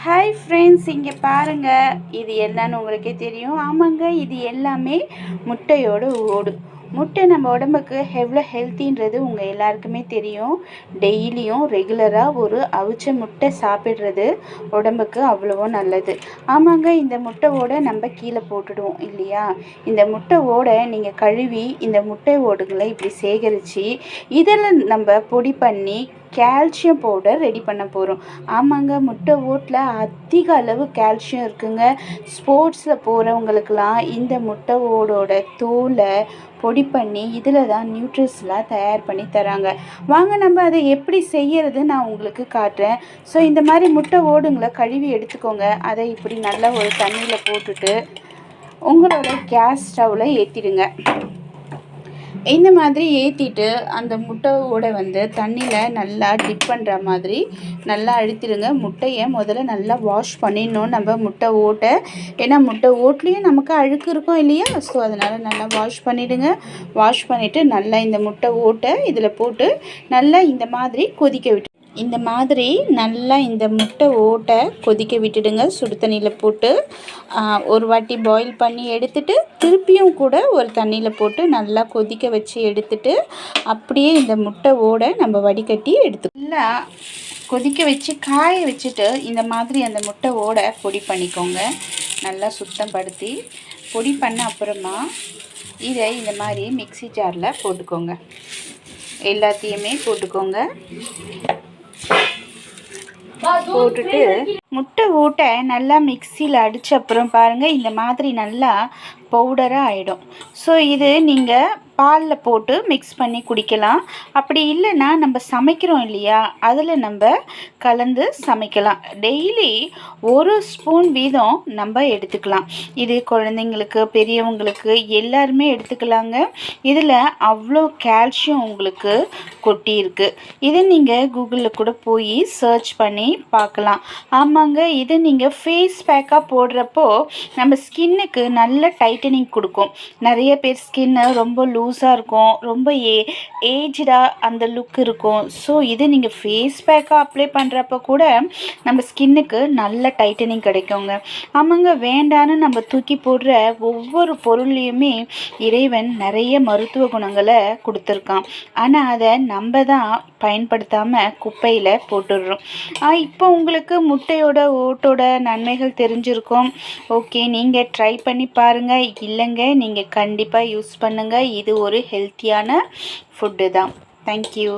Hi friends, இங்கே பாருங்கள். இது என்னன்னு உங்களுக்கே தெரியும். ஆமாங்க, இது எல்லாமே முட்டையோட ஓடு. முட்டை நம்ம உடம்புக்கு எவ்வளோ ஹெல்த்தின்றது உங்கள் எல்லாருக்குமே தெரியும். டெய்லியும் ரெகுலராக ஒரு அவிச்ச முட்டை சாப்பிட்றது உடம்புக்கு அவ்வளவோ நல்லது. ஆமாங்க, இந்த முட்டை ஓடை நம்ம கீழே போட்டுடுவோம் இல்லையா? இந்த முட்டை ஓடை நீங்கள் கழுவி இந்த முட்டை ஓடுகளை இப்படி சேகரித்து இதில் நம்ம பொடி பண்ணி கால்சியம் பவுடர் ரெடி பண்ண போகிறோம். ஆமாங்க, முட்டை ஓட்டில் அதிக அளவு கால்சியம் இருக்குங்க. ஸ்போர்ட்ஸில் போகிறவங்களுக்கெல்லாம் இந்த முட்டை ஓடோட தோலை பொடி பண்ணி இதில் தான் நியூட்ரிஸ்லாம் தயார் பண்ணி தராங்க. வாங்க நம்ம அதை எப்படி செய்யறது நான் உங்களுக்கு காட்டுறேன். ஸோ இந்த மாதிரி முட்டை ஓடுங்களை கழுவி எடுத்துக்கோங்க. அதை இப்படி நல்லா ஒரு தண்ணியில் போட்டுட்டு உங்களோட கேஸ் ஸ்டவ்வில் ஏற்றிடுங்க. இந்த மாதிரி ஏற்றிட்டு அந்த முட்டையோட தண்ணியில் நல்லா டிப் பண்ணுற மாதிரி நல்லா அழுத்திடுங்க. முட்டையை முதல்ல நல்லா வாஷ் பண்ணிடணும் நம்ம முட்டை ஓட்டை. ஏன்னா முட்டை ஓட்லேயும் நமக்கு அழுக்கு இருக்கும் இல்லையா? ஸோ அதனால் நல்லா வாஷ் பண்ணிவிடுங்க. வாஷ் பண்ணிவிட்டு நல்லா இந்த முட்டை ஓட்டை இதில் போட்டு நல்லா இந்த மாதிரி கொதிக்க விட்டு இந்த மாதிரி நல்லா இந்த முட்டை ஓட்டை கொதிக்க விட்டுடுங்க. சுடு தண்ணியில் போட்டு ஒரு வாட்டி பாயில் பண்ணி எடுத்துட்டு திருப்பியும் கூட ஒரு தண்ணியில் போட்டு நல்லா கொதிக்க வச்சு எடுத்துட்டு அப்படியே இந்த முட்டை ஓடை நம்ம வடிகட்டி நல்லா கொதிக்க வச்சு காய வச்சுட்டு இந்த மாதிரி அந்த முட்டை ஓடை பொடி பண்ணிக்கோங்க. நல்லா சுத்தம் படுத்தி பொடி பண்ண அப்புறமா இதை இந்த மாதிரி மிக்ஸி ஜாரில் போட்டுக்கோங்க. எல்லாத்தையுமே போட்டுக்கோங்க. போட்டுட்டு முட்டை ஓட்டை நல்லா மிக்சியில் அடித்த அப்புறம் பாருங்கள் இந்த மாதிரி நல்லா பவுடராக ஆகிடும். ஸோ இது நீங்கள் பாலில் போட்டு மிக்ஸ் பண்ணி குடிக்கலாம். அப்படி இல்லைன்னா நம்ம சமைக்கிறோம் இல்லையா, அதில் நம்ம கலந்து சமைக்கலாம். டெய்லி ஒரு ஸ்பூன் வீதம் நம்ம எடுத்துக்கலாம். இது குழந்தைங்களுக்கு பெரியவங்களுக்கு எல்லாருமே எடுத்துக்கலாங்க. இதில் அவ்வளோ கால்சியம் உங்களுக்கு கொட்டி இருக்குது. இதை நீங்கள் கூகுளில் கூட போய் சர்ச் பண்ணி பார்க்கலாம். ஆமாங்க, இதை நீங்கள் ஃபேஸ் பேக்காக போடுறப்போ நம்ம ஸ்கின்னுக்கு நல்ல டைட்டனிங் கொடுக்கும். நிறைய பேர் ஸ்கின்னு ரொம்ப லூஸாக இருக்கும், ரொம்ப ஏஜ்டாக அந்த லுக் இருக்கும். ஸோ இது நீங்கள் ஃபேஸ் பேக்காக அப்ளை பண்ணுறப்ப கூட நம்ம ஸ்கின்னுக்கு நல்ல டைட்டனிங் கிடைக்குங்க. ஆமாங்க, வேண்டான்னு நம்ம தூக்கி போடுற ஒவ்வொரு பொருள்லையுமே இறைவன் நிறைய மருத்துவ குணங்களை கொடுத்துருக்கான். ஆனால் அதை நம்ம தான் பயன்படுத்தாமல் குப்பையில் போட்டுடுறோம். இப்போ உங்களுக்கு முட்டையோட ஓட்டோட நன்மைகள் தெரிஞ்சிருக்கும். ஓகே, நீங்கள் ட்ரை பண்ணி பாருங்கள். இல்லைங்க, நீங்கள் கண்டிப்பாக யூஸ் பண்ணுங்கள். இது ஒரு ஹெல்த்தியான ஃபுட்டு தான். தேங்க்யூ.